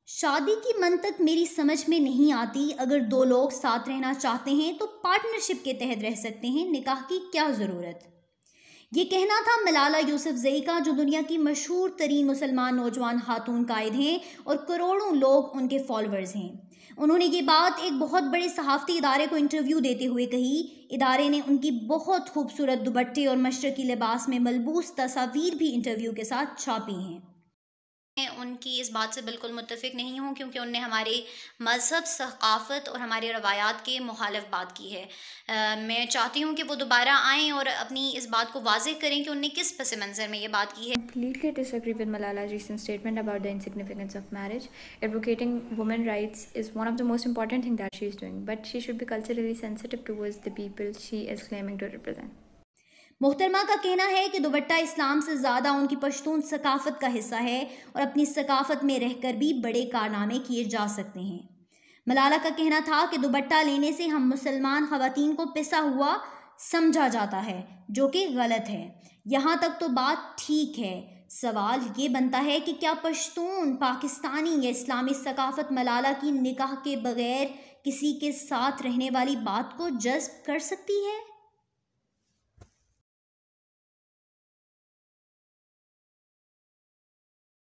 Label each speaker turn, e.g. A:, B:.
A: شادی کی منطق میری سمجھ میں نہیں آتی۔ اگر دو لوگ ساتھ رہنا چاہتے ہیں تو پارٹنرشپ کے تحت رہ سکتے ہیں، نکاح کی کیا ضرورت؟ یہ کہنا تھا ملالہ یوسفزئی کا، جو دنیا کی مشہور ترین مسلمان نوجوان خاتون قائد ہیں اور کروڑوں لوگ ان کے فالوورز ہیں۔ انہوں نے یہ بات ایک بہت بڑے صحافتی ادارے کو انٹرویو دیتے ہوئے کہی۔ ادارے نے ان کی بہت خوبصورت دوپٹے اور مشرقی لباس میں ملبوس تصاویر بھی انٹرویو کے ساتھ چھاپی ہیں۔ میں ان کی اس بات سے بالکل متفق نہیں ہوں، کیونکہ ان نے ہمارے مذہب، ثقافت اور ہمارے روایات کے مخالف بات کی ہے۔ میں چاہتی ہوں کہ وہ دوبارہ آئیں اور اپنی اس بات کو واضح کریں کہ ان نے کس پس منظر میں یہ بات کی ہے۔
B: Completely disagree with Malala's recent statement about the insignificance of marriage. Advocating women's rights is one of the most important things that she is doing, but she should be culturally sensitive towards the people she is claiming to represent.
A: محترمہ کا کہنا ہے کہ دوپٹہ اسلام سے زیادہ ان کی پشتون ثقافت کا حصہ ہے اور اپنی ثقافت میں رہ کر بھی بڑے کارنامے کیے جا سکتے ہیں۔ ملالہ کا کہنا تھا کہ دوپٹہ لینے سے ہم مسلمان خواتین کو پسا ہوا سمجھا جاتا ہے، جو کہ غلط ہے۔ یہاں تک تو بات ٹھیک ہے، سوال یہ بنتا ہے کہ کیا پشتون، پاکستانی یا اسلامی ثقافت ملالہ کی نکاح کے بغیر کسی کے ساتھ رہنے والی بات کو جذب کر سکتی ہے؟